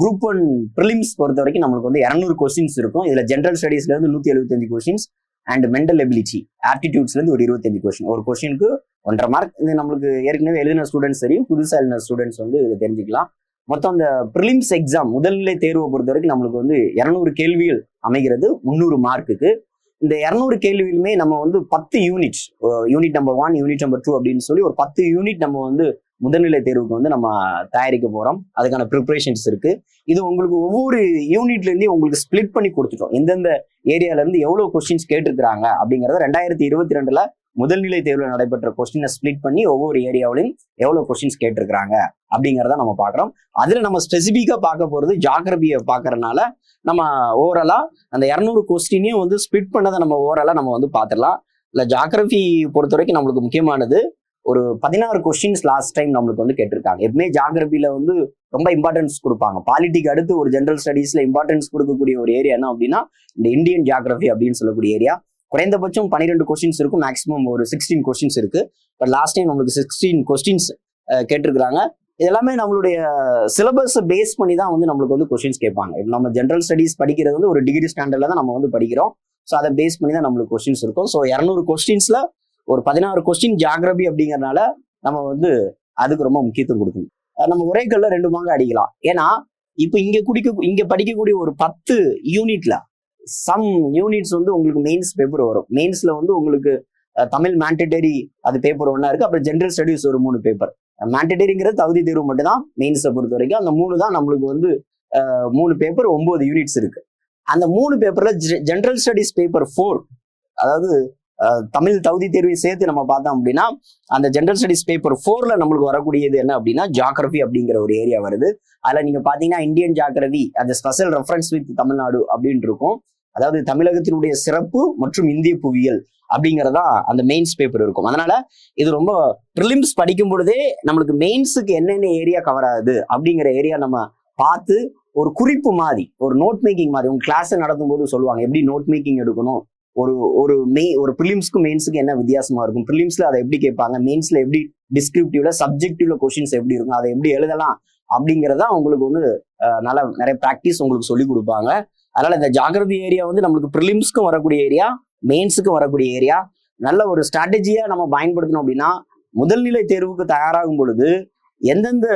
Group 1 prelims பொறுத்த வரைக்கும் நம்மளுக்கு வந்து 200 கொஸ்டின்ஸ் இருக்கும். இதுல ஜென்ரல் ஸ்டடீஸ்ல இருந்து 175 கொஸ்டின்ஸ் அண்ட் மென்டல் எபிலிட்டி ஆப்டிடியூட்ஸ்ல இருந்து ஒரு 25 கொஸ்டின். ஒரு கொஸ்டினுக்கு 1.5 மார்க். இது நம்மளுக்கு ஏற்கனவே எழுதின ஸ்டூடெண்ட்ஸ் தெரியும், புதுசா எழுதின ஸ்டூடெண்ட்ஸ் வந்து இதை தெரிஞ்சுக்கலாம். மொத்தம் அந்த ப்ரிலிம்ஸ் எக்ஸாம் முதல்நிலை தேர்வை பொறுத்த வரைக்கும் நம்மளுக்கு வந்து 200 கேள்விகள் அமைகிறது 300 மார்க்குக்கு. இந்த 200 கேள்வியுமே நம்ம வந்து 10 units, unit number 1, unit number 2 அப்படின்னு சொல்லி ஒரு 10 யூனிட் நம்ம வந்து முதல்நிலை தேர்வுக்கு வந்து நம்ம தயாரிக்க போறோம். அதுக்கான ப்ரிப்பரேஷன்ஸ் இருக்கு. இது உங்களுக்கு ஒவ்வொரு யூனிட்ல இருந்தே உங்களுக்கு ஸ்பிளிட் பண்ணி கொடுத்துட்டோம். எந்தெந்த ஏரியால இருந்து எவ்வளவு கொஸ்டின்ஸ் கேட்டிருக்காங்க அப்படிங்கறத 2022ல முதல்நிலை தேர்வுல நடைபெற்ற கொஸ்டினை ஸ்பிளிட் பண்ணி ஒவ்வொரு ஏரியாவிலையும் எவ்வளவு கொஸ்டின்ஸ் கேட்டிருக்காங்க அப்படிங்கிறத நம்ம பாக்குறோம். அதுல நம்ம ஸ்பெசிபிக்கா பார்க்க போறது ஜியோகிராபியை பாக்குறதுனால நம்ம ஓவராலா அந்த 200 கொஸ்டினையும் வந்து ஸ்பிளிட் பண்ணதை நம்ம ஓவராலா நம்ம வந்து பாத்துடலாம். இல்ல ஜியோகிராபி பொறுத்த வரைக்கும் நம்மளுக்கு முக்கியமானது ஒரு 16 கொஸ்டின்ஸ் லாஸ்ட் டைம் நம்மளுக்கு வந்து கேட்டிருக்காங்க. எப்பவுமே ஜியோகிராபில வந்து ரொம்ப இம்பார்ட்டன்ஸ் கொடுப்பாங்க. பாலிட்டிக்கு அடுத்து ஒரு ஜெனரல் ஸ்டடீஸ்ல இம்பார்ட்டன்ஸ் கொடுக்கக்கூடிய ஒரு ஏரியா என்ன அப்படின்னா இந்த இந்தியன் ஜியோகிராபி அப்படின்னு சொல்லக்கூடிய ஏரியா. குறைந்தபட்சம் 12 கொஸ்டின்ஸ் இருக்கும், மேக்ஸிமம் ஒரு 16 கொஸ்டின்ஸ் இருக்கு. பட் லாஸ்ட் டைம் நம்மளுக்கு 16 கொஸ்டின்ஸ் கேட்டிருக்கிறாங்க. இதெல்லாமே நம்மளுடைய சிலபஸ் பேஸ் பண்ணி தான் வந்து நம்மளுக்கு வந்து கொஸ்டின்ஸ் கேட்பாங்க. நம்ம ஜெனரல் ஸ்டடீஸ் படிக்கிறது வந்து ஒரு டிகிரி ஸ்டாண்டர்ட்ல தான் நம்ம வந்து படிக்கிறோம். ஸோ அதை பேஸ் பண்ணி தான் நம்மளுக்கு கொஸ்டின்ஸ் இருக்கும். ஸோ 200 கொஸ்டின்ஸ்ல ஒரு 16 கொஸ்டின் ஜியோகிராபி அப்படிங்கறதுனால நம்ம வந்து அதுக்கு ரொம்ப முக்கியத்துவம் கொடுக்கணும். நம்ம ஒரே கல்ல 2 மாங்க அடிக்கலாம். ஏன்னா இப்ப இங்க படிக்கக்கூடிய ஒரு 10 யூனிட்ல சம் யூனிட்ஸ் வந்து உங்களுக்கு மெயின்ஸ் பேப்பர் வரும். மெயின்ஸ்ல வந்து உங்களுக்கு தமிழ் மேண்டேட்டரி அது பேப்பர் 1 இருக்கு. அப்புறம் ஜெனரல் ஸ்டடீஸ் ஒரு 3 பேப்பர். மேண்டேட்டரிங்கிறது தகுதி தேர்வு மட்டும் தான் மெயின்ஸை பொறுத்த வரைக்கும். அந்த 3 தான் நம்மளுக்கு வந்து 3 பேப்பர் 9 யூனிட்ஸ் இருக்கு. அந்த 3 பேப்பர்ல ஜெனரல் ஸ்டடீஸ் பேப்பர் 4, அதாவது தமிழ் தகுதி தேர்வை சேர்த்து நம்ம பார்த்தோம் அப்படின்னா அந்த ஜெனரல் ஸ்டடீஸ் பேப்பர் 4ல நம்மளுக்கு வரக்கூடியது என்ன அப்படின்னா ஜியோகிராபி அப்படிங்கிற ஒரு ஏரியா வருது. அதுல நீங்க பாத்தீங்கன்னா இந்தியன் ஜியோகிராபி அது ஸ்பெஷல் ரெஃபரன்ஸ் வித் தமிழ்நாடு அப்படின்னு இருக்கும். அதாவது தமிழகத்தினுடைய சிறப்பு மற்றும் இந்திய புவியியல் அப்படிங்கறதா அந்த மெயின்ஸ் பேப்பர் இருக்கும். அதனால இது ரொம்ப ப்ரிலிம்ஸ் படிக்கும் பொழுதே நம்மளுக்கு மெயின்ஸுக்கு என்னென்ன ஏரியா கவர் ஆகுது அப்படிங்கிற ஏரியா நம்ம பார்த்து ஒரு குறிப்பு மாதிரி, ஒரு நோட் மேக்கிங் மாதிரி உங்க கிளாஸ் நடத்தும் போது சொல்லுவாங்க எப்படி நோட் மேக்கிங் எடுக்கணும், ஒரு ப்ரிலிம்ஸ்க்கும் மெயின்ஸுக்கு என்ன வித்தியாசமா இருக்கும், ப்ரிலிம்ஸ்ல அதை எப்படி கேட்பாங்க, மெயின்ஸ்ல எப்படி டிஸ்கிரிப்டிவ்ல சப்ஜெக்டிவ்ல கொஸ்டின்ஸ் எப்படி இருக்கும், அதை எப்படி எழுதலாம் அப்படிங்கறத உங்களுக்கு வந்து நிறைய ப்ராக்டிஸ் உங்களுக்கு சொல்லி கொடுப்பாங்க. அதனால இந்த ஜியோகிராபி ஏரியா வந்து நம்மளுக்கு ப்ரிலிம்ஸ்க்கும் வரக்கூடிய ஏரியா, மெயின்ஸுக்கும் வரக்கூடிய ஏரியா. நல்ல ஒரு ஸ்ட்ராட்டஜியா நம்ம பயன்படுத்தணும் அப்படின்னா முதல்நிலை தேர்வுக்கு தயாராகும் பொழுது எந்தெந்த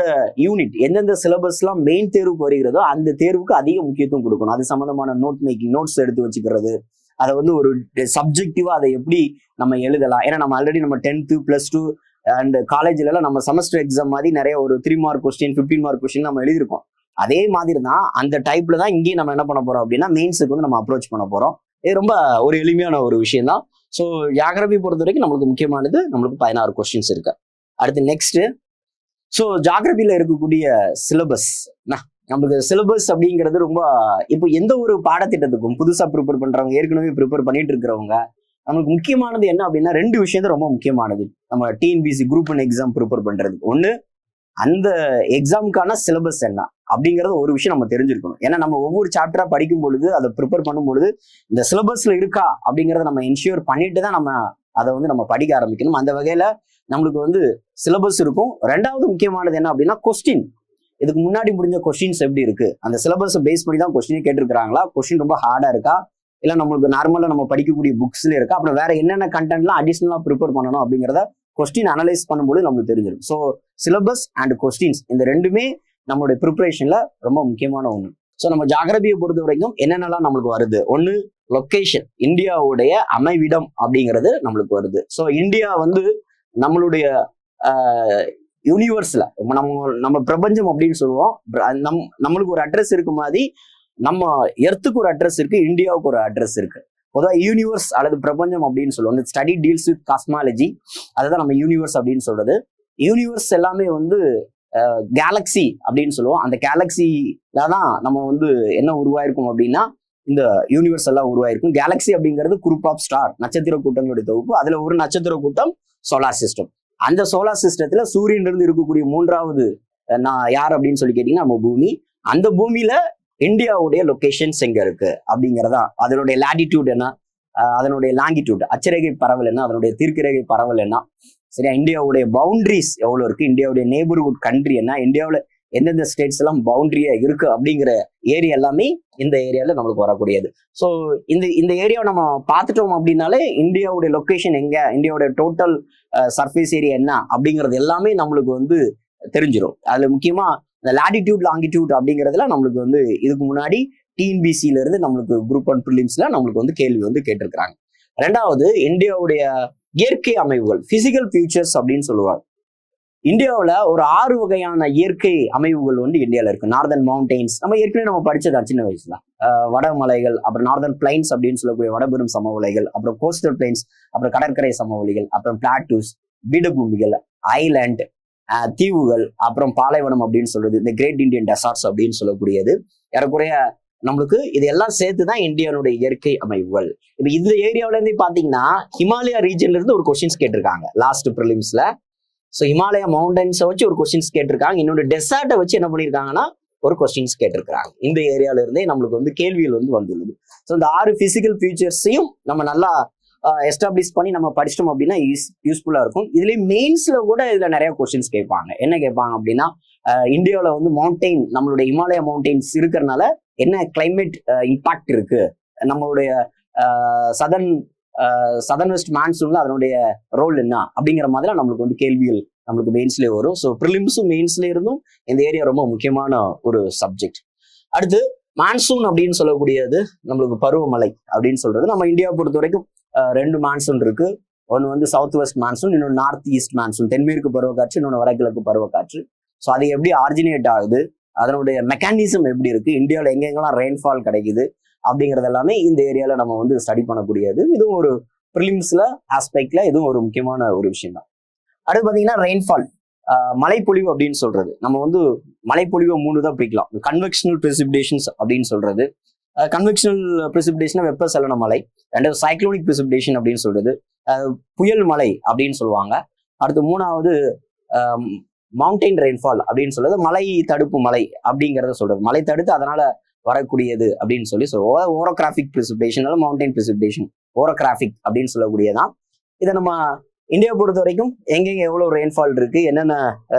யூனிட் எந்தெந்த சிலபஸ்லாம் மெயின் தேர்வுக்கு வருகிறதோ அந்த தேர்வுக்கு அதிக முக்கியத்துவம் கொடுக்கணும். அது சம்பந்தமான நோட் மேக்கிங், நோட்ஸ் எடுத்து வச்சுக்கிறது, அதை வந்து ஒரு சப்ஜெக்டிவா அதை எப்படி நம்ம எழுதலாம். ஏன்னா நம்ம ஆல்ரெடி நம்ம 10th +2 அண்ட் காலேஜ்ல நம்ம செமஸ்டர் எக்ஸாம் மாதிரி நிறைய ஒரு 3 மார்க் கொஸ்டின் 15 மார்க் கொஸ்டின் நம்ம எழுதியிருக்கோம். அதே மாதிரி தான் அந்த டைப்ல தான் இங்கேயும் நம்ம என்ன பண்ண போறோம் அப்படின்னா மெயின்ஸுக்கு வந்து நம்ம அப்ரோச் பண்ண போறோம். இது ரொம்ப ஒரு எளிமையான ஒரு விஷயம் தான். ஸோ ஜியோகிராபி பொறுத்த வரைக்கும் நம்மளுக்கு முக்கியமானது நம்மளுக்கு 16 கொஸ்டின்ஸ் இருக்கு. அடுத்து நெக்ஸ்ட், ஸோ ஜியோகிராபில இருக்கக்கூடிய சிலபஸ், நம்மளுக்கு சிலபஸ் அப்படிங்கிறது ரொம்ப இப்போ எந்த ஒரு பாடத்திட்டத்துக்கும் புதுசா ப்ரிப்பேர் பண்றவங்க, ஏற்கனவே ப்ரிப்பேர் பண்ணிட்டு இருக்கிறவங்க, நமக்கு முக்கியமானது என்ன அப்படின்னா 2 விஷயம் தான் ரொம்ப முக்கியமானது நம்ம டிஎன்பிஎஸ்சி குரூப் 1 எக்ஸாம் ப்ரிப்பேர் பண்றதுக்கு. ஒண்ணு, அந்த எக்ஸாமுக்கான சிலபஸ் என்ன அப்படிங்கறது ஒரு விஷயம் நம்ம தெரிஞ்சிருக்கணும். ஏன்னா நம்ம ஒவ்வொரு சாப்டரா படிக்கும் பொழுது அதை ப்ரிப்பேர் பண்ணும் பொழுது இந்த சிலபஸ்ல இருக்கா அப்படிங்கறத நம்ம என்ஷூர் பண்ணிட்டு தான் நம்ம அதை வந்து நம்ம படிக்க ஆரம்பிக்கணும். அந்த வகையில நம்மளுக்கு வந்து சிலபஸ் இருக்கும். 2வது முக்கியமானது என்ன அப்படின்னா கொஸ்டின். இதுக்கு முன்னாடி முடிஞ்ச கொஸ்டின்ஸ் எப்படி இருக்கு, அந்த சிலபஸை பேஸ் பண்ணி தான் கொஸ்டின் கேட்டிருக்காங்களா, கொஸ்டின் ரொம்ப ஹார்டா இருக்கா, இல்ல நம்மளுக்கு நார்மலா நம்ம படிக்கக்கூடிய புக்ஸ்ல இருக்கா, அப்புறம் வேற என்னென்ன கண்டென்ட்லாம் அடிஷனலா ப்ரிப்பேர் பண்ணணும் அப்படிங்கிறத கொஸ்டின் அனலைஸ் பண்ணும்போது நம்மளுக்கு தெரிஞ்சிடும். ஸோ சிலபஸ் அண்ட் கொஸ்டின்ஸ் இந்த 2மே நம்மளுடைய ப்ரிப்பரேஷன்ல ரொம்ப முக்கியமான ஒண்ணு. ஸோ நம்ம ஜியோகிராபியை பொறுத்த வரைக்கும் என்னென்னலாம் நம்மளுக்கு வருது, ஒண்ணு லொகேஷன், இந்தியாவுடைய அமைவிடம் அப்படிங்கிறது நம்மளுக்கு வருது. ஸோ இந்தியா வந்து நம்மளுடைய யூனிவர்ஸ்ல நம்ம பிரபஞ்சம் அப்படின்னு சொல்லுவோம். நம்மளுக்கு ஒரு அட்ரஸ் இருக்கு மாதிரி நம்ம எர்த்துக்கு ஒரு அட்ரஸ் இருக்கு, இந்தியாவுக்கு ஒரு அட்ரஸ் இருக்கு. பொதுவாக யூனிவர்ஸ் அல்லது பிரபஞ்சம் அப்படின்னு சொல்லுவோம். இந்த ஸ்டடி டீல்ஸ் வித் காஸ்மாலஜி, அதுதான் நம்ம யூனிவர்ஸ் அப்படின்னு சொல்றது. யூனிவர்ஸ் எல்லாமே வந்து கேலக்சி அப்படின்னு சொல்லுவோம். அந்த கேலக்சில தான் நம்ம வந்து என்ன உருவாயிருக்கும் அப்படின்னா இந்த யூனிவர்ஸ் எல்லாம் உருவாயிருக்கும். கேலக்சி அப்படிங்கிறது குரூப் ஆஃப் ஸ்டார், நட்சத்திர கூட்டங்களுடைய தொகுப்பு. அதுல ஒரு நட்சத்திர கூட்டம் சோலார் சிஸ்டம். அந்த சோலார் சிஸ்டத்துல சூரியன் இருந்து இருக்கக்கூடிய 3வது யார் அப்படின்னு சொல்லி கேட்டீங்கன்னா நம்ம பூமி. அந்த பூமியில இந்தியாவுடைய லொகேஷன்ஸ் எங்க இருக்கு அப்படிங்கிறதா, அதனுடைய லாட்டிடியூட் என்ன, அதனுடைய லாங்கிடியூட் அச்சரேகை பரவல் என்ன, அதனுடைய தீர்க்கரேகை பரவல் என்ன, சரியா, இந்தியாவுடைய பவுண்டரிஸ் எவ்வளவு இருக்கு, இந்தியாவுடைய நெய்பர்ஹுட் கண்ட்ரி என்ன, இந்தியாவுல எந்தெந்த ஸ்டேட்ஸ் எல்லாம் பவுண்டரியா இருக்கு அப்படிங்கிற ஏரியா எல்லாமே இந்த ஏரியால நம்மளுக்கு வரக்கூடியது. ஸோ இந்த ஏரியாவை நம்ம பார்த்துட்டோம் அப்படின்னாலே இந்தியாவுடைய லொக்கேஷன் எங்க, இந்தியாவுடைய டோட்டல் சர்ஃபேஸ் ஏரியா என்ன அப்படிங்கிறது எல்லாமே நம்மளுக்கு வந்து தெரிஞ்சிடும். அதுல முக்கியமா இந்த லாட்டிடியூட் லாங்கிடியூட் அப்படிங்கிறதுல நம்மளுக்கு வந்து இதுக்கு முன்னாடி டிஎன்பிசில இருந்து நம்மளுக்கு குரூப் 1 ப்ரிலிம்ஸ்ல நம்மளுக்கு வந்து கேள்வி வந்து கேட்டிருக்கிறாங்க. ரெண்டாவது, இந்தியாவுடைய இயற்கை அமைவுகள், பிசிக்கல் ஃபியூச்சர்ஸ் அப்படின்னு சொல்லுவாங்க. இந்தியாவில் ஒரு 6 வகையான இயற்கை அமைவுகள் வந்து இந்தியாவில் இருக்கு. நார்தர்ன் மவுண்டெயின்ஸ் நம்ம ஏற்கனவே நம்ம படிச்சதான் சின்ன வயசுல. வடமலைகள், அப்புறம் நார்தர்ன் பிளைன்ஸ் அப்படின்னு சொல்லக்கூடிய வடபெரும் சமவெளிகள், அப்புறம் கோஸ்டல் பிளைன்ஸ், அப்புறம் கடற்கரை சமவெளிகள், அப்புறம் பிளாட்டூஸ், பீடபூமிகள், ஐலாண்ட், தீவுகள், அப்புறம் பாலைவனம் அப்படின்னு சொல்றது, இந்த கிரேட் இந்தியன் டெசார்ட்ஸ் அப்படின்னு சொல்லக்கூடியது. ஏறக்குறைய நம்மளுக்கு இது எல்லாம் சேர்த்துதான் இந்தியாவுடைய இயற்கை அமைவுகள். இப்ப இந்த ஏரியாவில இருந்து பாத்தீங்கன்னா ஹிமாலயா ரீஜன்ல இருந்து ஒரு கொஸ்டின்ஸ் கேட்டிருக்காங்க லாஸ்ட் ப்ரிலிம்ஸ்ல. ஸோ ஹிமாலயா மவுண்டன்ஸை வச்சு ஒரு கொஸ்டின்ஸ் கேட்டிருக்காங்க. இன்னொரு டெசர்ட்டை வச்சு என்ன பண்ணியிருக்காங்கன்னா ஒரு கொஸ்டின்ஸ் கேட்டிருக்காங்க. இந்த ஏரியால இருந்தே நம்மளுக்கு வந்து கேள்விகள் வந்து வந்துள்ளது. ஸோ இந்த 6 பிசிக்கல் ஃபியூச்சர்ஸையும் நம்ம நல்லா எஸ்டாப்ளிஷ் பண்ணி நம்ம படிச்சிட்டோம் அப்படின்னா யூஸ்ஃபுல்லா இருக்கும். இதுலயே மெயின்ஸ்ல கூட இதுல நிறைய கொஸ்டின்ஸ் கேட்பாங்க. என்ன கேட்பாங்க அப்படின்னா, இந்தியாவில வந்து மவுண்டெயின், நம்மளுடைய ஹிமாலயா மவுண்டெயின்ஸ் இருக்கிறதுனால என்ன கிளைமேட் இம்பாக்ட் இருக்கு, நம்மளுடைய சதர்ன் வெஸ்ட் மான்சூன்ல அதனுடைய ரோல் என்ன அப்படிங்கிற மாதிரி நம்மளுக்கு வந்து கேள்விகள் நம்மளுக்கு மெயின்ஸ்லேயே வரும். ஸோ ப்ரிலிம்ஸும் மெயின்ஸ்ல இருந்தும் இந்த ஏரியா ரொம்ப முக்கியமான ஒரு சப்ஜெக்ட். அடுத்து மான்சூன் அப்படின்னு சொல்லக்கூடியது நம்மளுக்கு பருவமழை அப்படின்னு சொல்றது. நம்ம இந்தியாவை பொறுத்த வரைக்கும் 2 மான்சூன் இருக்கு. ஒன்று வந்து சவுத் வெஸ்ட் மான்சூன், இன்னொன்று நார்த் ஈஸ்ட் மான்சூன், தென்மேற்கு பருவக்காற்று, இன்னொன்று வடகிழக்கு பருவக்காற்று. ஸோ அது எப்படி ஆரிஜினேட் ஆகுது, அதனுடைய மெக்கானிசம் எப்படி இருக்கு, இந்தியாவில் எங்கெங்கெல்லாம் ரெயின்ஃபால் கிடைக்குது அப்படிங்கிறது எல்லாமே இந்த ஏரியால நம்ம வந்து ஸ்டடி பண்ணக்கூடியது. இதுவும் ஒரு ப்ரிலிம்ஸ்ல ஆஸ்பெக்ட்ல இதுவும் ஒரு முக்கியமான ஒரு விஷயம் தான். அடுத்து பாத்தீங்கன்னா ரெயின்ஃபால், மழைப்பொழிவு அப்படின்னு சொல்றது. நம்ம வந்து மழைப்பொழிவை 3 தான் பிரிக்கலாம். கன்வெக்ஷனல் பிரெசிபிடேஷன்ஸ் அப்படின்னு சொல்றது. கன்வெக்ஷனல் பிரெசிபிடேஷன் வெப்பசலன மழை. ரெண்டாவது சைக்ளோனிக் பிரெசிபிடேஷன் அப்படின்னு சொல்றது, புயல் மழை அப்படின்னு சொல்லுவாங்க. அடுத்து 3வது மவுண்டெயின் ரெயின்ஃபால் அப்படின்னு சொல்றது, மலை தடுப்பு மழை அப்படிங்கிறத சொல்றது. மலை தடுத்து அதனால வரக்கூடியது அப்படின்னு சொல்லி ஓரோகிராஃபிக் பிரெசிபிடேஷன், மவுண்டெயின் பிரெசிபிடேஷன், ஓரோகிராஃபிக் அப்படின்னு சொல்லக்கூடியதான். இதை நம்ம இந்தியா பொறுத்த வரைக்கும் எங்கெங்க எவ்வளவு ரெயின்ஃபால் இருக்கு, என்னென்ன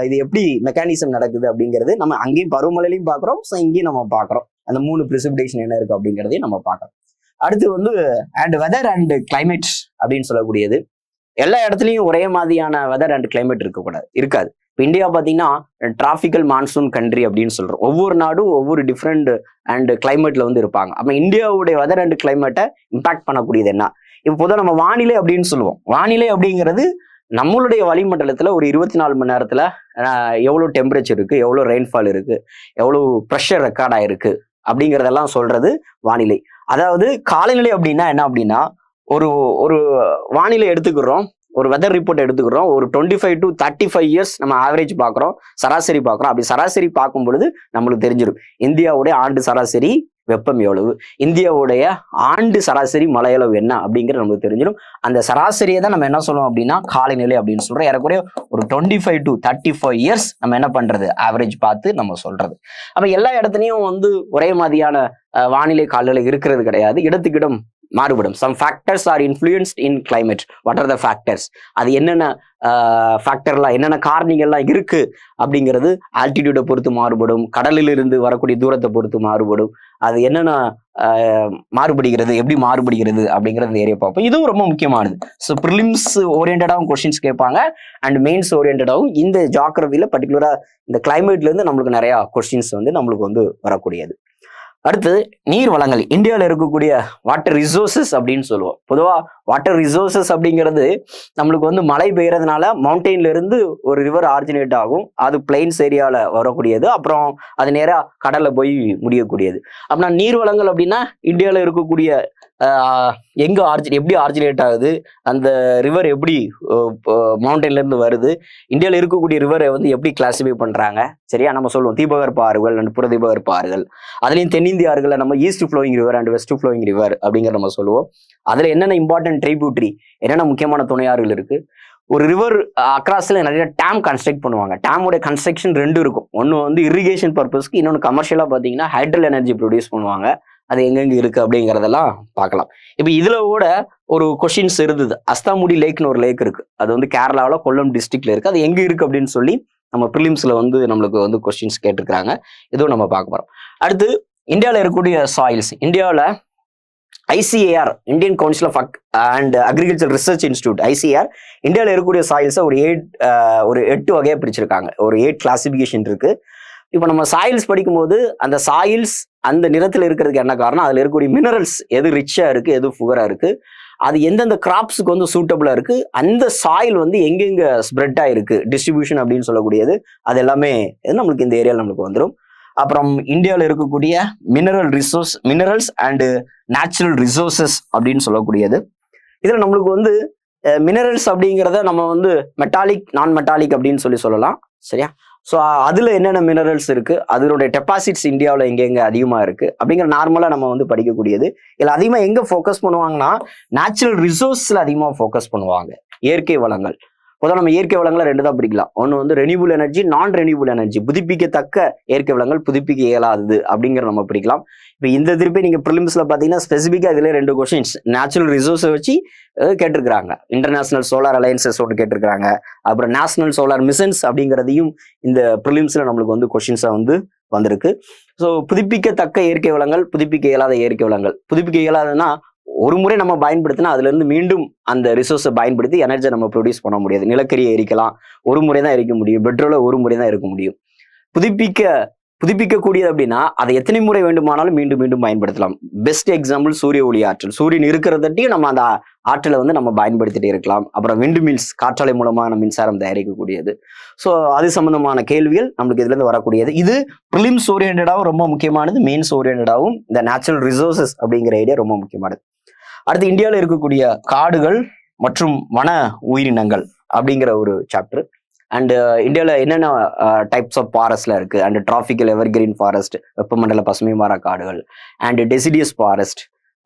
இது எப்படி மெக்கானிசம் நடக்குது அப்படிங்கிறது நம்ம அங்கேயும் பருவமழையிலையும் பாக்குறோம், இங்கேயும் நம்ம பாக்குறோம். அந்த 3 பிரெசிபிடேஷன் என்ன இருக்கு அப்படிங்கிறதையும் நம்ம பார்க்கறோம். அடுத்து வந்து வெதர் அண்ட் கிளைமேட் அப்படின்னு சொல்லக்கூடியது. எல்லா இடத்துலையும் ஒரே மாதிரியான வெதர் அண்ட் கிளைமேட் இருக்காது. இப்போ இந்தியா பார்த்தீங்கன்னா டிராபிக்கல் மான்சூன் கண்ட்ரி அப்படின்னு சொல்றோம். ஒவ்வொரு நாடும் ஒவ்வொரு டிஃப்ரெண்ட் அண்ட் கிளைமேட்ல வந்து இருப்பாங்க. அப்போ இந்தியாவுடைய வெதர் அண்ட் கிளைமேட்டை இம்பாக்ட் பண்ணக்கூடியது என்ன? இப்போ பொதுவாக நம்ம வானிலை அப்படின்னு சொல்லுவோம். வானிலை அப்படிங்கிறது நம்மளுடைய வளிமண்டலத்துல ஒரு 24 மணி நேரத்துல எவ்வளவு டெம்பரேச்சர் இருக்கு, எவ்வளவு ரெயின்ஃபால் இருக்கு, எவ்வளவு ப்ரெஷர் ரெக்கார்ட் ஆயிருக்கு அப்படிங்கிறதெல்லாம் சொல்றது வானிலை. அதாவது காலநிலை அப்படின்னா என்ன அப்படின்னா, ஒரு வானிலை எடுத்துக்கிறோம், ஒரு வெதர் ரிப்போர்ட் எடுத்துக்கிறோம், ஒரு 25 to 35 இயர்ஸ் நம்ம ஆவரேஜ் பார்க்குறோம், சராசரி பார்க்குறோம். அப்படி சராசரி பார்க்கும் பொழுது நம்மளுக்கு தெரிஞ்சிடும் இந்தியாவுடைய ஆண்டு சராசரி வெப்பம் எவ்வளவு, இந்தியாவுடைய ஆண்டு சராசரி மழையளவு என்ன அப்படிங்கிறது நமக்கு தெரிஞ்சிடும். அந்த சராசரியை தான் நம்ம என்ன சொல்லுவோம் அப்படின்னா காலநிலை அப்படின்னு சொல்றோம். ஏறக்குறைய ஒரு 25 to 35 இயர்ஸ் நம்ம என்ன பண்றது, ஆவரேஜ் பார்த்து நம்ம சொல்றது. அப்ப எல்லா இடத்துலையும் வந்து ஒரே மாதிரியான வானிலை காலநிலை இருக்கிறது கிடையாது, இடத்துக்கிடம் மாறுபடும். Some factors are influenced in climate. What are the factors? அது என்னென்ன ஃபேக்டர்லாம், என்னென்ன காரணிகள்லாம் இருக்கு அப்படிங்கிறது ஆல்டிடியூடை பொறுத்து மாறுபடும், கடலில் இருந்து வரக்கூடிய தூரத்தை பொறுத்து மாறுபடும். அது என்னென்ன மாறுபடுகிறது, எப்படி மாறுபடுகிறது அப்படிங்கிறது ஏரியா பார்ப்போம். இதுவும் ரொம்ப முக்கியமானது. ஸோ ப்ரிலிம்ஸ் ஓரியன்டாகவும் கொஸ்டின்ஸ் கேட்பாங்க அண்ட் மெயின்ஸ் ஓரியன்டாகவும் இந்த ஜியோகிரபியில் பர்டிகுலரா இந்த கிளைமேட்ல இருந்து நம்மளுக்கு நிறைய கொஸ்டின்ஸ் வந்து நம்மளுக்கு வந்து வரக்கூடியது. அடுத்து நீர் வளங்கள். இந்தியாவில் இருக்கக்கூடிய வாட்டர் ரிசோர்சஸ் அப்படின்னு சொல்லுவோம். பொதுவாக வாட்டர் ரிசோர்சஸ் அப்படிங்கிறது நம்மளுக்கு வந்து மழை பெய்யறதுனால மவுண்டெயின்ல இருந்து ஒரு ரிவர் ஆரிஜினேட் ஆகும், அது பிளைன்ஸ் ஏரியாவில் வரக்கூடியது, அப்புறம் அது நேராக கடல்ல போய் முடியக்கூடியது. அப்படின்னா நீர் வளங்கள் அப்படின்னா இந்தியாவில் இருக்கக்கூடிய எங்க எப்படி ஆரிஜினேட் ஆகுது, அந்த ரிவர் எப்படி மவுண்டெயின்ல இருந்து வருது, இந்தியாவில் இருக்கக்கூடிய ரிவரை வந்து எப்படி கிளாசிஃபை பண்றாங்க, சரியா? நம்ம சொல்லுவோம் தீபகற்ப ஆறுகள் அண்ட் புற தீபகற்ப ஆறுகள். அதுலயும் தென்னிந்திய ஆறுகளை நம்ம east flowing river and west flowing river அப்படிங்கிற நம்ம சொல்லுவோம். அதுல என்னென்ன இம்பார்ட்டன்ட் ட்ரைபியூட்டரி, என்னென்ன முக்கியமான துணையாறுகள் இருக்கு. ஒரு ரிவர் அக்ராஸ்ல நிறைய டேம் கன்ஸ்ட்ரக்ட் பண்ணுவாங்க. டேமோட கன்ஸ்ட்ரக்ஷன் 2 இருக்கும். ஒன்று வந்து இரிகேஷன் பர்பஸ்க்கு, இன்னொன்று கமர்ஷியலா பார்த்தீங்கன்னா ஹைட்ரல் எனர்ஜி ப்ரொடியூஸ் பண்ணுவாங்க. அது எங்கெங்க இருக்கு அப்படிங்கிறதெல்லாம் பார்க்கலாம். இப்போ இதுல கூட ஒரு கொஸ்டின்ஸ் இருந்தது. அஸ்தாமுடி லேக்னு ஒரு லேக் இருக்கு, அது வந்து கேரளாவில் கொல்லம் டிஸ்ட்ரிக்ட்ல இருக்கு. அது எங்க இருக்கு அப்படின்னு சொல்லி நம்ம ப்ரிலிம்ஸ்ல வந்து நம்மளுக்கு வந்து கொஸ்டின்ஸ் கேட்டிருக்காங்க. இதுவும் நம்ம பார்க்க போறோம். அடுத்து இந்தியாவில் இருக்கக்கூடிய சாயில்ஸ். இந்தியாவில் ICAR, Indian council of and agriculture research institute, ICAR இந்தியாவில் இருக்கக்கூடிய சாயில்ஸை ஒரு 8 வகையாக பிரிச்சிருக்காங்க. ஒரு 8 கிளாசிபிகேஷன் இருக்கு. இப்போ நம்ம சாயில்ஸ் படிக்கும்போது அந்த சாயில்ஸ் அந்த நிறத்தில் இருக்கிறதுக்கு என்ன காரணம், அதில் இருக்கக்கூடிய மினரல்ஸ் எது ரிச்சா இருக்கு, எது புகரா இருக்கு, அது எந்தெந்த கிராப்ஸுக்கு வந்து சூட்டபிளா இருக்கு, அந்த சாயில் வந்து எங்கெங்க ஸ்ப்ரெட் ஆயிருக்கு, டிஸ்ட்ரிபியூஷன் அப்படின்னு சொல்லக்கூடியது, அது எல்லாமே நம்மளுக்கு இந்த ஏரியாவில் நம்மளுக்கு வந்துடும். அப்புறம் இந்தியாவில் இருக்கக்கூடிய மினரல்ஸ் அண்ட் நேச்சுரல் ரிசோர்சஸ் அப்படின்னு சொல்லக்கூடியது. இதுல நம்மளுக்கு வந்து மினரல்ஸ் அப்படிங்கிறத நம்ம வந்து மெட்டாலிக், நான் மெட்டாலிக் அப்படின்னு சொல்லலாம். சரியா? ஸோ அதுல என்னென்ன மினரல்ஸ் இருக்கு, அதனுடைய டெபாசிட்ஸ் இந்தியாவில் எங்கெங்க அதிகமா இருக்கு அப்படிங்கிற நார்மலா நம்ம வந்து படிக்கக்கூடியது. இதுல அதிகமா எங்க ஃபோக்கஸ் பண்ணுவாங்கன்னா நேச்சுரல் ரிசோர்ஸ்ல அதிகமா ஃபோக்கஸ் பண்ணுவாங்க. இயற்கை வளங்கள். பொதுவாக நம்ம இயற்கை வளங்களை 2 தான் பிரிக்கலாம். ஒன்று வந்து ரெனியூபிள் எனர்ஜி, நான் ரெனியூபிள் எனர்ஜி, புதுப்பிக்கத்தக்க இயற்கை வளங்கள், புதுப்பிக்க இயலாதது அப்படிங்கிற நம்ம பிரிக்கலாம். இப்போ இந்த திருப்பி நீங்க ப்ரிலிம்ஸ்ல பாத்தீங்கன்னா ஸ்பெசிபிக்கா இதுல 2 கொஸ்டின்ஸ் நேச்சுரல் ரிசோர்ஸை வச்சு கேட்டிருக்கிறாங்க. இன்டர்நேஷனல் சோலார் அலையன்சஸ் ஒன்று கேட்டிருக்கிறாங்க. அப்புறம் நேஷனல் சோலார் மிஷன்ஸ் அப்படிங்கிறதையும் இந்த ப்ரிலிம்ஸ்ல நம்மளுக்கு வந்து கொஸ்டின்ஸா வந்து வந்திருக்கு. ஸோ புதுப்பிக்கத்தக்க இயற்கை வளங்கள், புதுப்பிக்க இயலாத இயற்கை வளங்கள். புதுப்பிக்க இயலாததுன்னா ஒரு முறை நம்ம பயன்படுத்தினா அதுல இருந்து மீண்டும் அந்த ரிசோர்ஸை பயன்படுத்தி எனர்ஜியை நம்ம ப்ரொடியூஸ் பண்ண முடியாது. நிலக்கரியை எரிக்கலாம், ஒரு முறை தான் எரிக்க முடியும். பெட்ரோலை ஒரு முறை தான் எரிக்க முடியும். புதுப்பிக்கக்கூடியது அப்படின்னா அதை எத்தனை முறை வேண்டுமானாலும் மீண்டும் மீண்டும் பயன்படுத்தலாம். பெஸ்ட் எக்ஸாம்பிள் சூரிய ஒளி ஆற்றல். சூரியன் இருக்கிறதையும் நம்ம அந்த ஆற்றலை வந்து நம்ம பயன்படுத்திட்டே இருக்கலாம். அப்புறம் விண்டு மில்ஸ், காற்றாலை மூலமான மின்சாரம் தயாரிக்கக்கூடியது. ஸோ அது சம்பந்தமான கேள்விகள் நம்மளுக்கு இதுல இருந்து வரக்கூடியது. இது ப்ரிலிம்ஸ் ஓரியன்டாவும் ரொம்ப முக்கியமானது, மெயின்ஸ் ஓரியன்டாவும் இந்த நேச்சுரல் ரிசோர்சஸ் அப்படிங்கிற ஐடியா ரொம்ப முக்கியமானது. அடுத்து இந்தியாவில் இருக்கக்கூடிய காடுகள் மற்றும் வன உயிரினங்கள் அப்படிங்கிற ஒரு சாப்டர். அண்ட் இந்தியாவில் என்னென்ன டைப்ஸ் ஆஃப் ஃபாரஸ்ட்ல இருக்கு, அண்ட் டிராபிக்கல் எவர்கிரீன் ஃபாரஸ்ட், வெப்பமண்டல பசுமை மர காடுகள், அண்ட் டெசிடியஸ் ஃபாரஸ்ட்,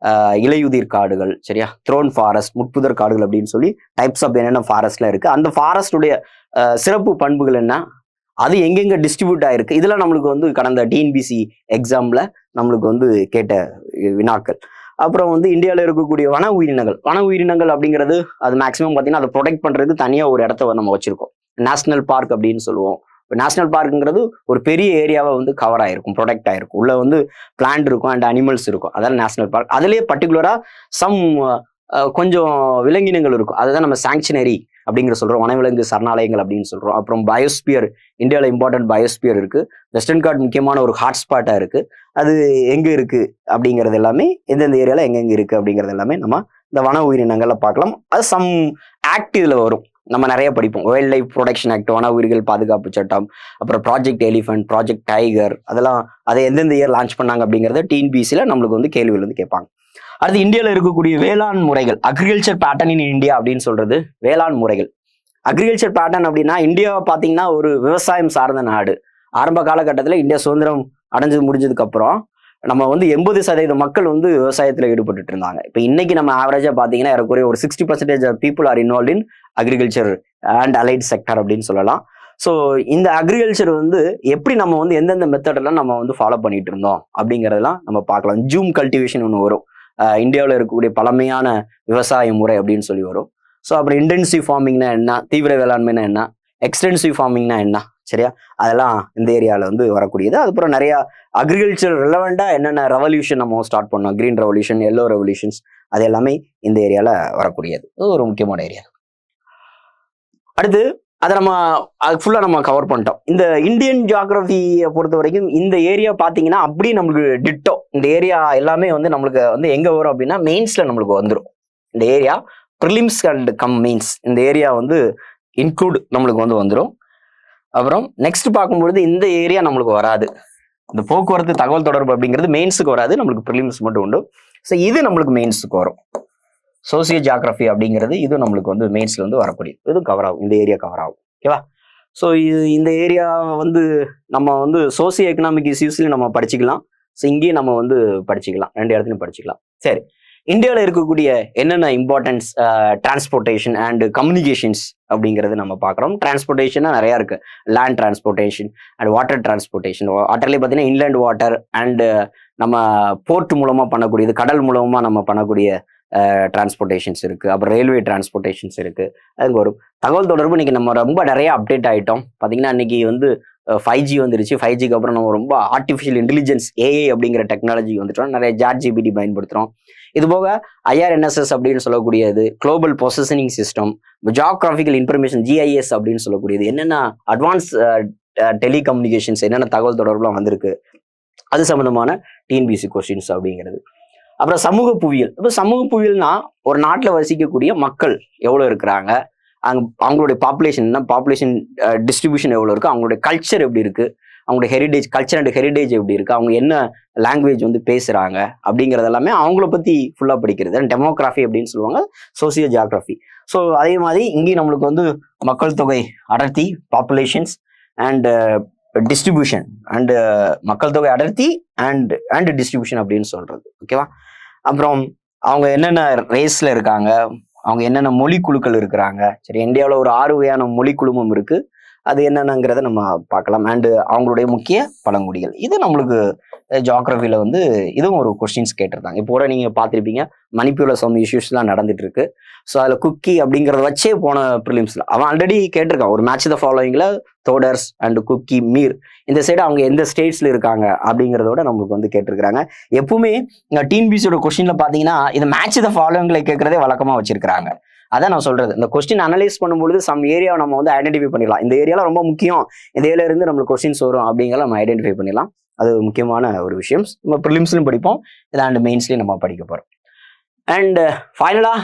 இலையுதிர் காடுகள், சரியா, த்ரோன் ஃபாரஸ்ட், முட்புதர் காடுகள் அப்படின்னு சொல்லி டைப்ஸ் ஆஃப் என்னென்ன ஃபாரஸ்ட்ல இருக்கு, அந்த ஃபாரஸ்டுடைய சிறப்பு பண்புகள் என்ன, அது எங்கெங்க டிஸ்ட்ரிபியூட் ஆயிருக்கு, இதெல்லாம் நம்மளுக்கு வந்து கடந்த டிஎன்பிசி எக்ஸாம்ல நம்மளுக்கு வந்து கேட்ட வினாக்கள். அப்புறம் வந்து இந்தியாவில் இருக்கக்கூடிய வன உயிரினங்கள் அப்படிங்கிறது அது மேக்சிமம் பார்த்தீங்கன்னா அதை ப்ரொடெக்ட் பண்றதுக்கு தனியாக ஒரு இடத்த நம்ம வச்சிருக்கோம். நேஷனல் பார்க் அப்படின்னு சொல்லுவோம். நேஷனல் பார்க்குங்கிறது ஒரு பெரிய ஏரியாவை வந்து கவர் ஆயிருக்கும், ப்ரொடெக்ட் ஆயிருக்கும். உள்ள வந்து பிளான்ட் இருக்கும் அண்ட் அனிமல்ஸ் இருக்கும். அதான் நேஷனல் பார்க். அதுலேயே பர்டிகுலரா சம் கொஞ்சம் விலங்கினங்கள் இருக்கும். அதுதான் நம்ம சாங்சுனரி அப்படிங்கிற சொல்றோம், வனவிலங்கு சரணாலயங்கள் அப்படின்னு சொல்றோம். அப்புறம் பயோஸ்பியர், இந்தியாவில் இம்பார்ட்டன்ட் பயோஸ்பியர் இருக்கு. வெஸ்டர்ன் காட் முக்கியமான ஒரு ஹாட்ஸ்பாட்டா இருக்கு. அது எங்க இருக்கு அப்படிங்கிறது எல்லாமே, எந்தெந்த ஏரியால எங்கெங்க இருக்கு அப்படிங்கிறது எல்லாமே நம்ம இந்த வன உயிரினங்கள்ல பார்க்கலாம். அது சம் ஆக்ட் இதுல வரும், நம்ம நிறைய படிப்போம். வைல்ட் லைஃப் ப்ரொடெக்ஷன் ஆக்ட், வன உயிர்கள் பாதுகாப்பு சட்டம், அப்புறம் ப்ராஜெக்ட் எலிஃபென்ட், ப்ராஜெக்ட் டைகர், அதெல்லாம் அதை எந்தெந்த இயர் லான்ச் பண்ணாங்க அப்படிங்கிறத டிஎன்பிசியில நம்மளுக்கு வந்து கேள்விகள் வந்து கேட்பாங்க. அடுத்து இந்தியாவில் இருக்கக்கூடிய வேளாண் முறைகள், அக்ரிகல்ச்சர் பேட்டர்ன் இன் இந்தியா அப்படின்னு சொல்றது வேளாண் முறைகள். அக்ரிகல்ச்சர் பேட்டர்ன் அப்படின்னா இந்தியாவை பார்த்தீங்கன்னா ஒரு விவசாயம் சார்ந்த நாடு. ஆரம்ப காலகட்டத்தில் இந்தியா சுதந்திரம் முடிஞ்சதுக்கு அப்புறம் நம்ம வந்து 80% மக்கள் வந்து விவசாயத்தில் ஈடுபட்டு இருந்தாங்க. இப்போ இன்னைக்கு நம்ம ஆவரேஜா பார்த்தீங்கன்னா ஏறக்குறைய ஒரு 60% people are involve in agriculture and allied sector அப்படின்னு சொல்லலாம். ஸோ இந்த அக்ரிகல்ச்சர் வந்து எப்படி நம்ம வந்து எந்தெந்த மெத்தடெல்லாம் நம்ம வந்து ஃபாலோ பண்ணிட்டு இருந்தோம் அப்படிங்கிறதெல்லாம் நம்ம பார்க்கலாம். ஜூம் கல்டிவேஷன் ஒன்று வரும், இந்தியாவில் இருக்கக்கூடிய பழமையான விவசாய முறை அப்படின்னு சொல்லி வரும். ஸோ அப்புறம் இன்டென்சிவ் ஃபார்மிங்னா என்ன, தீவிர வேளாண்மைனா என்ன, எக்ஸ்டென்சிவ் ஃபார்மிங்னா என்ன, சரியா, அதெல்லாம் இந்த ஏரியாவில் வந்து வரக்கூடியது. அதுக்கப்புறம் நிறைய அக்ரிகல்ச்சர் ரிலவெண்டா என்னென்ன ரெவல்யூஷன் நம்ம ஸ்டார்ட் பண்ணோம், கிரீன் ரெவல்யூஷன், எல்லோ ரெவல்யூஷன்ஸ், அது எல்லாமே இந்த ஏரியாவில் வரக்கூடியது. அது ஒரு முக்கியமான ஏரியா. அடுத்து அதை நம்ம அது ஃபுல்லாக நம்ம கவர் பண்ணிட்டோம். இந்த இந்தியன் ஜியாகிரபியை பொறுத்த வரைக்கும் இந்த ஏரியா பார்த்தீங்கன்னா அப்படியே நம்மளுக்கு டிட்டோ. இந்த ஏரியா எல்லாமே வந்து நம்மளுக்கு வந்து எங்கே வரும் அப்படின்னா மெயின்ஸில் நம்மளுக்கு வந்துடும். இந்த area prelims and come mains, இந்த ஏரியா வந்து இன்க்ளூட் நம்மளுக்கு வந்து வந்துடும். அப்புறம் நெக்ஸ்ட் பார்க்கும்பொழுது இந்த ஏரியா நம்மளுக்கு வராது. இந்த போக்குவரத்து தகவல் தொடர்பு அப்படிங்கிறது மெயின்ஸுக்கு வராது, நம்மளுக்கு ப்ரிலிம்ஸ் மட்டும் உண்டு. ஸோ இது நம்மளுக்கு மெயின்ஸுக்கு வரும். சோசியோ ஜியாகிரபி அப்படிங்கிறது இது நம்மளுக்கு வந்து மெயின்ஸ்ல வந்து வரக்கூடியது. இது கவர் ஆகும், இந்த ஏரியா கவர் ஆகும். ஓகேவா? ஸோ இந்த ஏரியா வந்து நம்ம வந்து சோசியோ எக்கனாமிக் இஷ்யூஸ்லையும் நம்ம படிச்சுக்கலாம். ஸோ இங்கேயும் நம்ம வந்து படிச்சுக்கலாம், 2 இடத்துலையும் படிச்சுக்கலாம். சரி, இந்தியாவில் இருக்கக்கூடிய என்னென்ன இம்பார்ட்டன்ஸ் டிரான்ஸ்போர்ட்டேஷன் அண்ட் கம்யூனிகேஷன்ஸ் அப்படிங்கிறது நம்ம பார்க்குறோம். டிரான்ஸ்போர்ட்டேஷனா நிறையா இருக்கு. Land transportation and water transportation. வாட்டர்லேயே பார்த்தீங்கன்னா இன்லேண்ட் வாட்டர் அண்ட் நம்ம போர்ட் மூலமாக பண்ணக்கூடியது, கடல் மூலமாக நம்ம பண்ணக்கூடிய டிரான்ஸ்போர்ட்டேஷன்ஸ் இருக்கு, அப்புறம் ரயில்வே டிரான்ஸ்போர்ட்டேஷன்ஸ் இருக்கு. அதுக்கு வரும் தகவல் தொடர்பு. இன்னைக்கு நம்ம ரொம்ப நிறைய அப்டேட் ஆயிட்டோம். பாத்தீங்கன்னா இன்னைக்கு வந்து 5G வந்துருச்சு. 5Gக்கு அப்புறம் நம்ம ரொம்ப ஆர்டிஃபிஷியல் இன்டெலிஜென்ஸ் ஏஐ அப்படிங்கிற டெக்னாலஜி வந்துட்டோம். நிறைய ChatGPT பயன்படுத்துறோம். இது போக IRNSS அப்படின்னு சொல்லக்கூடியது, global positioning system, geographical information GIS அப்படின்னு சொல்லக்கூடியது, என்னென்ன அட்வான்ஸ் டெலிகம்யூனிகேஷன்ஸ், என்னென்ன தகவல் தொடர்புலாம் வந்திருக்கு, அது சம்பந்தமான டிஎன்பிஎஸ்சி கொஸ்டின்ஸ் அப்படிங்கிறது. அப்புறம் சமூக புவியியல். இப்போ சமூக புவியியல்னா ஒரு நாட்டில் வசிக்கக்கூடிய மக்கள் எவ்வளோ இருக்கிறாங்க, அவங்களுடைய பாப்புலேஷன் என்ன, பாப்புலேஷன் டிஸ்ட்ரிபியூஷன் எவ்வளோ இருக்கு, அவங்களுடைய கல்ச்சர் எப்படி இருக்கு, அவங்களுடைய ஹெரிடேஜ், கல்ச்சர் அண்ட் ஹெரிடேஜ் எப்படி இருக்கு, அவங்க என்ன லாங்குவேஜ் வந்து பேசுறாங்க அப்படிங்கிறது எல்லாமே அவங்கள பத்தி ஃபுல்லா படிக்கிறது. டெமோகிராஃபி அப்படின்னு சொல்லுவாங்க, சோசியோ ஜியோகிராஃபி. ஸோ அதே மாதிரி இங்கேயும் நம்மளுக்கு வந்து மக்கள் தொகை அடர்த்தி, பாப்புலேஷன்ஸ் அண்ட் டிஸ்ட்ரிபியூஷன், அண்ட் மக்கள் தொகை அடர்த்தி அண்ட் டிஸ்ட்ரிபியூஷன் அப்படின்னு சொல்றது. ஓகேவா? அப்புறம் அவங்க என்னென்ன ரேஸ்ல இருக்காங்க, அவங்க என்னென்ன மொழி குழுக்கள் இருக்கிறாங்க. சரி, இந்தியாவில் ஒரு 6 வகையான மொழி குழுமம் இருக்கு. அது என்னென்னங்கிறத நம்ம பார்க்கலாம். அண்டு அவங்களுடைய முக்கிய பழங்குடிகள். இது நம்மளுக்கு ஜியோகிராஃபில வந்து இதுவும் ஒரு கொஸ்டின்ஸ் கேட்டிருந்தாங்க. இப்போ கூட நீங்க பார்த்துருப்பீங்க, மணிப்பூர்ல சம் இஷ்யூஸ்லாம் நடந்துட்டு இருக்கு. ஸோ அதில் குக்கி அப்படிங்கிறத வச்சே போன ப்ரிலிம்ஸ்ல அவன் ஆல்ரெடி கேட்டிருக்கான். ஒரு மேட்ச் த ஃபாலோவிங்ல தோடர்ஸ் அண்ட் குக்கி, மீர், இந்த சைடு அவங்க எந்த ஸ்டேட்ஸ்ல இருக்காங்க அப்படிங்கிறதோட நம்மளுக்கு வந்து கேட்டிருக்கிறாங்க. எப்பவுமே டிஎன்பிசியோட கொஸ்டின்ல பாத்தீங்கன்னா இந்த மேட்ச் த ஃபாலோவிங்ல கேட்கறதே வழக்கமா வச்சிருக்காங்க. அதான் நான் சொல்றது, இந்த கொஸ்டின் அனலைஸ் பண்ணும்பொழுது சம் ஏரியாவை நம்ம வந்து ஐடென்டிஃபை பண்ணிடலாம். இந்த ஏரியால ரொம்ப முக்கியம், இந்த ஏரியால இருந்து நம்மளுக்கு கொஸ்டின்ஸ் வரும் அப்படிங்கிறத நம்ம ஐடென்டிஃபை பண்ணிடலாம். அது முக்கியமான ஒரு விஷயம். நம்ம ப்ரிலிம்ஸ்லையும் படிப்போம், இது அண்ட் மெயின்ஸ்லையும் நம்ம படிக்க போறோம். அண்ட் ஃபைனலா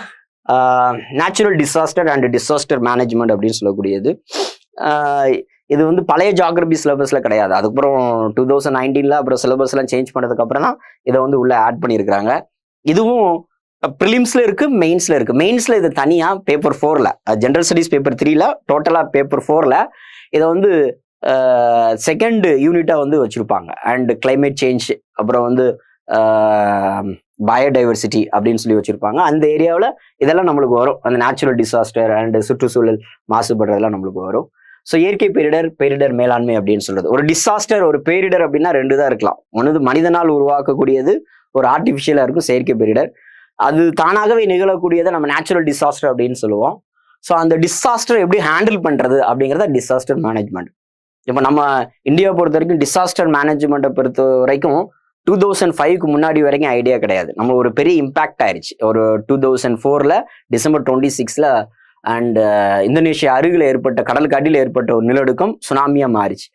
natural disaster and disaster management அப்படின்னு சொல்லக்கூடியது. இது வந்து பழைய ஜியோகிராபி சிலபஸ்ல கிடையாது. அதுக்கப்புறம் 2019 அப்புறம் சிலபஸ் எல்லாம் சேஞ்ச் பண்ணதுக்கு அப்புறம் தான் இதை வந்து உள்ள ஆட் பண்ணியிருக்கிறாங்க. இதுவும் ப்ரிலிம்ஸ்ல இருக்கு, மெயின்ஸ்ல இருக்கு. மெயின்ஸ்ல இது தனியா பேப்பர் 4ல, ஜெனரல் ஸ்டடீஸ் பேப்பர் 3ல, டோட்டலா பேப்பர் 4ல இதை வந்து செகண்ட் யூனிட்டா வந்து வச்சிருப்பாங்க. அண்ட் கிளைமேட் சேஞ்ச், அப்புறம் வந்து பயோடைவர்சிட்டி அப்படின்னு சொல்லி வச்சிருப்பாங்க. அந்த ஏரியாவில் இதெல்லாம் நம்மளுக்கு வரும். அந்த நேச்சுரல் டிசாஸ்டர் அண்ட் சுற்றுச்சூழல் மாசுபடுறதெல்லாம் நம்மளுக்கு வரும். ஸோ இயற்கை பேரிடர், பேரிடர் மேலாண்மை அப்படின்னு சொல்றது. ஒரு டிசாஸ்டர், ஒரு பேரிடர் அப்படின்னா 2 தான் இருக்கலாம். ஒன்று மனிதனால் உருவாக்கக்கூடியது, ஒரு ஆர்டிஃபிஷியலா இருக்கும் செயற்கை பேரிடர். அது தானாகவே நிகழக்கூடியதை நம்ம நேச்சுரல் டிசாஸ்டர் அப்படின்னு சொல்லுவோம். ஸோ அந்த டிசாஸ்டர் எப்படி ஹேண்டில் பண்றது அப்படிங்கிறத டிசாஸ்டர் மேனேஜ்மெண்ட். இப்போ நம்ம இந்தியாவை பொறுத்த வரைக்கும் டிசாஸ்டர் மேனேஜ்மெண்ட்டை பொறுத்த வரைக்கும் 2005க்கு முன்னாடி வரைக்கும் ஐடியா கிடையாது. நம்ம ஒரு பெரிய இம்பாக்ட் ஆயிடுச்சு. ஒரு 2004ல டிசம்பர் 26ல அண்ட் இந்தோனேஷியா அருகில் ஏற்பட்ட, கடலுக்கு அடியில் ஏற்பட்ட ஒரு நிலநடுக்கம் சுனாமியா மாறிச்சு.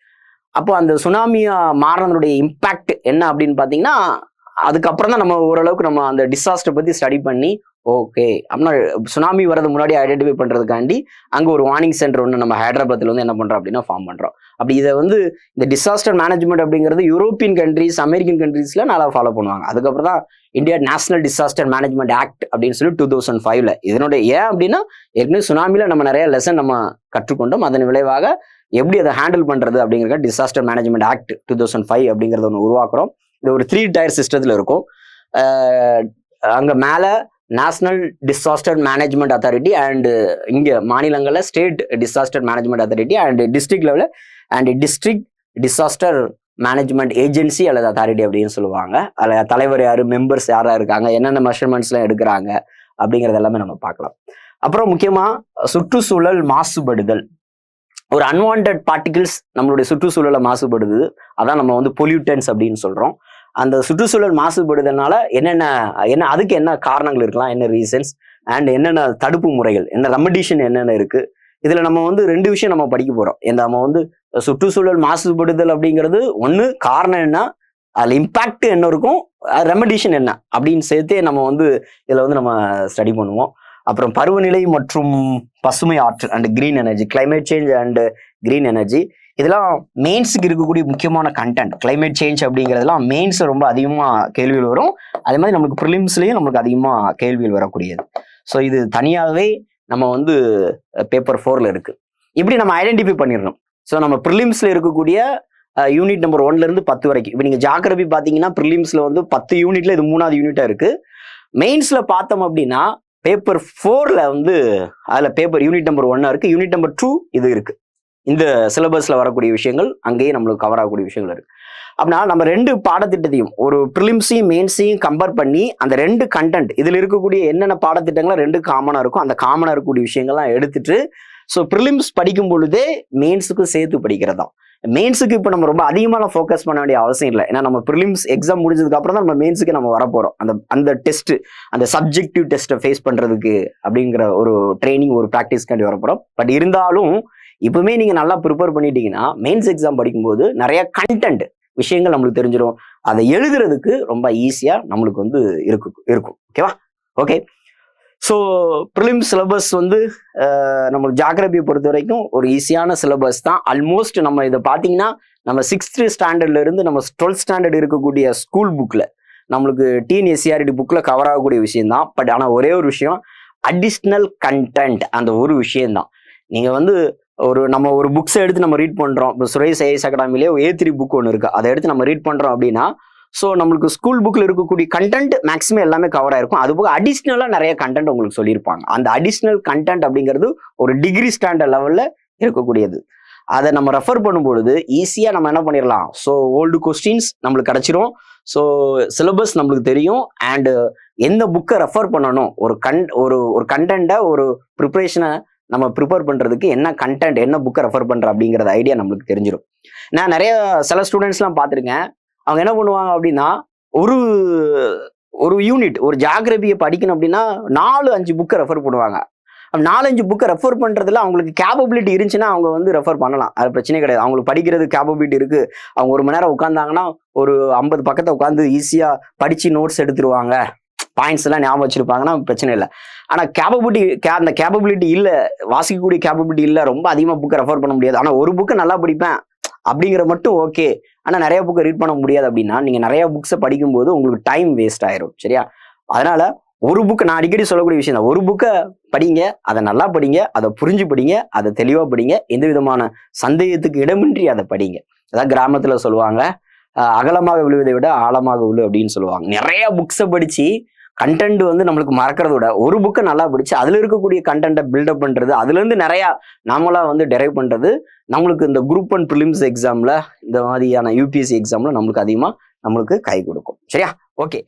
அப்போ அந்த சுனாமியா மாறினதுடைய இம்பாக்ட் என்ன அப்படின்னு பார்த்தீங்கன்னா, அதுக்கப்புறம் தான் நம்ம ஓரளவுக்கு நம்ம அந்த டிசாஸ்டர் பத்தி ஸ்டடி பண்ணி, ஓகே அப்படின்னா சுனாமி வரது முன்னாடி ஐடென்டிஃபை பண்றதுக்காண்டி அங்க ஒரு வார்னிங் சென்டர் ஒன்று நம்ம ஹைதராபாத்ல வந்து என்ன பண்றோம் அப்படின்னா ஃபார்ம் பண்றோம். அப்படி இதை வந்து இந்த டிசாஸ்டர் மேனேஜ்மெண்ட் அப்படிங்கிறது யூரோப்பியன் கண்ட்ரீஸ், அமெரிக்கன் கண்ட்ரீஸ்ல நல்லா ஃபாலோ பண்ணுவாங்க. அதுக்கப்புறம் தான் India national disaster management act அப்படின்னு சொல்லி 2005ல. இதனுடைய ஏன் அப்படின்னா, ஏற்கனவே சுனாமில நம்ம நிறைய லெசன் நம்ம கற்றுக்கொண்டோம். அதன் விளைவாக எப்படி அதை ஹேண்டில் பண்றது அப்படிங்கிற டிசாஸ்டர் மேனேஜ்மெண்ட் ஆக்ட் 2005 அப்படிங்கறத ஒன்று உருவாக்குறோம். இது ஒரு 3 டயர் சிஸ்டத்துல இருக்கும். அங்க மேல national disaster management authority and இங்க மாநிலங்கள்ல state disaster management authority and district லெவலில் and district disaster management agency அல்லது அத்தாரிட்டி அப்படின்னு சொல்லுவாங்க. அதில் தலைவர் யாரு, மெம்பர்ஸ் யாரா இருக்காங்க, என்னென்ன மெஷர்மெண்ட்ஸ்லாம் எடுக்கிறாங்க அப்படிங்கிறது எல்லாமே நம்ம பார்க்கலாம். அப்புறம் முக்கியமா சுற்றுச்சூழல் மாசுபடுதல். ஒரு அன்வான்ட் பார்ட்டிகிள்ஸ் நம்மளுடைய சுற்றுச்சூழலை மாசுபடுது, அதான் நம்ம வந்து பொல்யூட்டன்ஸ் அப்படின்னு சொல்றோம். அந்த சுற்றுச்சூழல் மாசுபடுதனால என்ன அதுக்கு என்ன காரணங்கள் இருக்கலாம், என்ன ரீசன்ஸ் அண்ட் என்னென்ன தடுப்பு முறைகள், என்ன ரெமடிஷன் என்னென்ன இருக்கு. இதுல நம்ம வந்து 2 விஷயம் நம்ம படிக்க போறோம். நம்ம வந்து சுற்றுச்சூழல் மாசுபடுதல் அப்படிங்கிறது ஒண்ணு, காரணம் என்ன, அதுல இம்பாக்ட் என்ன இருக்கும், ரெமடிஷன் என்ன அப்படின்னு சேர்த்தே நம்ம வந்து இதுல வந்து நம்ம ஸ்டடி பண்ணுவோம். அப்புறம் பருவநிலை மற்றும் பசுமை ஆற்றல் and green energy, climate change and green energy, இதெல்லாம் மெயின்ஸுக்கு இருக்கக்கூடிய முக்கியமான கண்டென்ட். கிளைமேட் சேஞ்ச் அப்படிங்கிறதுலாம் மெயின்ஸ் ரொம்ப அதிகமா கேள்விகள் வரும். அதே மாதிரி நமக்கு ப்ரிலிம்ஸ்லயும் நமக்கு அதிகமா கேள்விகள் வரக்கூடியது. ஸோ இது தனியாகவே நம்ம வந்து பேப்பர் 4ல இருக்கு. இப்படி நம்ம ஐடென்டிஃபை பண்ணிடணும். ஸோ நம்ம ப்ரிலிம்ஸ்ல இருக்கக்கூடிய யூனிட் நம்பர் 1ல இருந்து 10 வரைக்கும். இப்போ நீங்க ஜியோகிராஃபி பாத்தீங்கன்னா ப்ரிலிம்ஸ்ல வந்து 10 யூனிட்ல இது 3வது யூனிட்டா இருக்கு. மெயின்ஸ்ல பார்த்தோம் அப்படின்னா பேப்பர் 4ல வந்து அதுல பேப்பர் யூனிட் நம்பர் 1 இருக்கு, யூனிட் நம்பர் 2 இது இருக்கு. இந்த சிலபஸ்ல வரக்கூடிய விஷயங்கள் அங்கேயே நம்மளுக்கு கவர் ஆகக்கூடிய விஷயங்கள் இருக்கு. அப்படின்னா நம்ம 2 பாடத்திட்டத்தையும் ஒரு ப்ரிலிம்ஸையும் மெயின்ஸையும் கம்பேர் பண்ணி அந்த 2 கண்டென்ட் இதுல இருக்கக்கூடிய என்னென்ன பாடத்திட்டங்கள் 2 காமனா இருக்கும் அந்த காமனா இருக்கக்கூடிய விஷயங்கள்லாம் எடுத்துட்டு ஸோ ப்ரிலிம்ஸ் படிக்கும் பொழுதே மெயின்ஸுக்கும் சேர்த்து படிக்கிறதா. மெயின்ஸுக்கு இப்போ நம்ம ரொம்ப அதிகமாக ஃபோக்கஸ் பண்ண வேண்டிய அவசியம் இல்லை. ஏன்னா நம்ம ப்ரிலிம்ஸ் எக்ஸாம் முடிஞ்சதுக்கு அப்புறம் தான் நம்ம மெயின்ஸுக்கு நம்ம வரப்போறோம். அந்த டெஸ்ட் அந்த சப்ஜெக்டிவ் டெஸ்ட்டை ஃபேஸ் பண்றதுக்கு அப்படிங்கிற ஒரு ட்ரைனிங் ஒரு ப்ராக்டிஸ்க்காண்டி வரப்போறோம். பட் இருந்தாலும் இப்பவுமே நீங்க நல்லா ப்ரிப்பேர் பண்ணிட்டீங்கன்னா மெயின்ஸ் எக்ஸாம் படிக்கும்போது நிறைய கண்டென்ட் விஷயங்கள் நம்மளுக்கு தெரிஞ்சிடும். அதை எழுதுறதுக்கு ரொம்ப ஈஸியா நம்மளுக்கு வந்து இருக்கும். ஓகேவா? ஓகே. ஸோ ப்ரிலிம்ஸ் சிலபஸ் வந்து நம்ம ஜாகிரபியை பொறுத்த வரைக்கும் ஒரு ஈஸியான சிலபஸ் தான். ஆல்மோஸ்ட் நம்ம இதை பார்த்தீங்கன்னா நம்ம 6th ஸ்டாண்டர்ட்ல இருந்து நம்ம 12th ஸ்டாண்டர்ட் இருக்கக்கூடிய ஸ்கூல் புக்ல நம்மளுக்கு டிஎன்எஸ்சிஆர்டி புக்ல கவர் ஆகக்கூடிய விஷயம் தான். பட் ஆனால் ஒரே ஒரு விஷயம் அடிஷ்னல் கண்டென்ட் அந்த ஒரு விஷயம்தான். நீங்க வந்து நம்ம ஒரு புக்ஸை எடுத்து நம்ம ரீட் பண்றோம். இப்போ சுரேஷ் ஐஏஎஸ் அகாடமிலே A3 புக் ஒன்று இருக்கு. அதை எடுத்து நம்ம ரீட் பண்றோம் அப்படின்னா ஸோ நம்மளுக்கு ஸ்கூல் புக்ல இருக்கக்கூடிய கண்டென்ட் மேக்ஸிமம் எல்லாமே கவர் ஆயிருக்கும். அது போக அடிஷ்னலா நிறைய கண்டென்ட் உங்களுக்கு சொல்லியிருப்பாங்க. அந்த அடிஷ்னல் கண்டென்ட் அப்படிங்கிறது ஒரு டிகிரி ஸ்டாண்டர்ட் லெவல்ல இருக்கக்கூடியது. அதை நம்ம ரெஃபர் பண்ணும்பொழுது ஈஸியா நம்ம என்ன பண்ணிடலாம். ஸோ ஓல்டு கொஸ்டின்ஸ் நம்மளுக்கு கிடைச்சிரும். ஸோ சிலபஸ் நம்மளுக்கு தெரியும். அண்ட் எந்த புக்கை ரெஃபர் பண்ணணும் ஒரு கண்டென்ட்டை ஒரு ப்ரிப்பரேஷனை நம்ம ப்ரிப்பேர் பண்றதுக்கு என்ன கண்டென்ட் என்ன புக்கை ரெஃபர் பண்ற அப்படிங்கிறது ஐடியா நம்மளுக்கு தெரிஞ்சிடும். நான் நிறைய சில ஸ்டூடெண்ட்ஸ்லாம் பார்த்துருக்கேன். அவங்க என்ன பண்ணுவாங்க அப்படின்னா ஒரு யூனிட் ஒரு ஜியாகிரபியை படிக்கணும் அப்படின்னா 4-5 புக்கை ரெஃபர் பண்ணுவாங்க. 4-5 புக்கை ரெஃபர் பண்றதுல அவங்களுக்கு கேப்பபிலிட்டி இருந்துச்சுன்னா அவங்க வந்து ரெஃபர் பண்ணலாம். அது பிரச்சனை கிடையாது. அவங்களுக்கு படிக்கிறது கேப்பபிலிட்டி இருக்கு. அவங்க 1 மணி நேரம் உட்காந்தாங்கன்னா ஒரு 50 பக்கத்தை உட்காந்து ஈஸியா படிச்சு நோட்ஸ் எடுத்துருவாங்க. பாயிண்ட்ஸ் எல்லாம் ஞாபகம் வச்சிருப்பாங்கன்னா பிரச்சனை இல்லை. ஆனா அந்த கேப்பபிலிட்டி இல்ல, வாசிக்கக்கூடிய கேப்பபிலிட்டி இல்ல, ரொம்ப அதிகமா புக்கை ரெஃபர் பண்ண முடியாது. ஆனா ஒரு புக்கை நல்லா படிப்பேன் அப்படிங்கிற மட்டும் ஓகே. ஆனா நிறைய புக்கை ரீட் பண்ண முடியாது அப்படின்னா நீங்க நிறைய புக்ஸை படிக்கும்போது உங்களுக்கு டைம் வேஸ்ட் ஆயிரும். சரியா? அதனால ஒரு புக்கு நான் அடிக்கடி சொல்லக்கூடிய விஷயம் தான். ஒரு புக்கை படிங்க, அதை நல்லா படிங்க, அதை புரிஞ்சு படிங்க, அதை தெளிவா படிங்க, எந்த விதமான சந்தேகத்துக்கு இடமின்றி அதை படிங்க. அதான் கிராமத்துல சொல்லுவாங்க, அகலமாக விழுவதை விட ஆழமாக விழு அப்படின்னு சொல்லுவாங்க. நிறைய புக்ஸை படிச்சு கண்டென்ட் வந்து நம்மளுக்கு மறக்கிறத விட ஒரு புக்கை நல்லா படிச்சு அதுல இருக்கக்கூடிய கண்டென்ட்டை பில்டப் பண்றது, அதுல இருந்து நிறைய நாமளா வந்து டெரைவ் பண்றது நம்மளுக்கு இந்த குரூப் 1 ப்ரிலிம்ஸ் எக்ஸாம்ல இந்த மாதிரியான UPSC எக்ஸாம்ல நம்மளுக்கு அதிகமா நம்மளுக்கு கை கொடுக்கும். சரியா? ஓகே.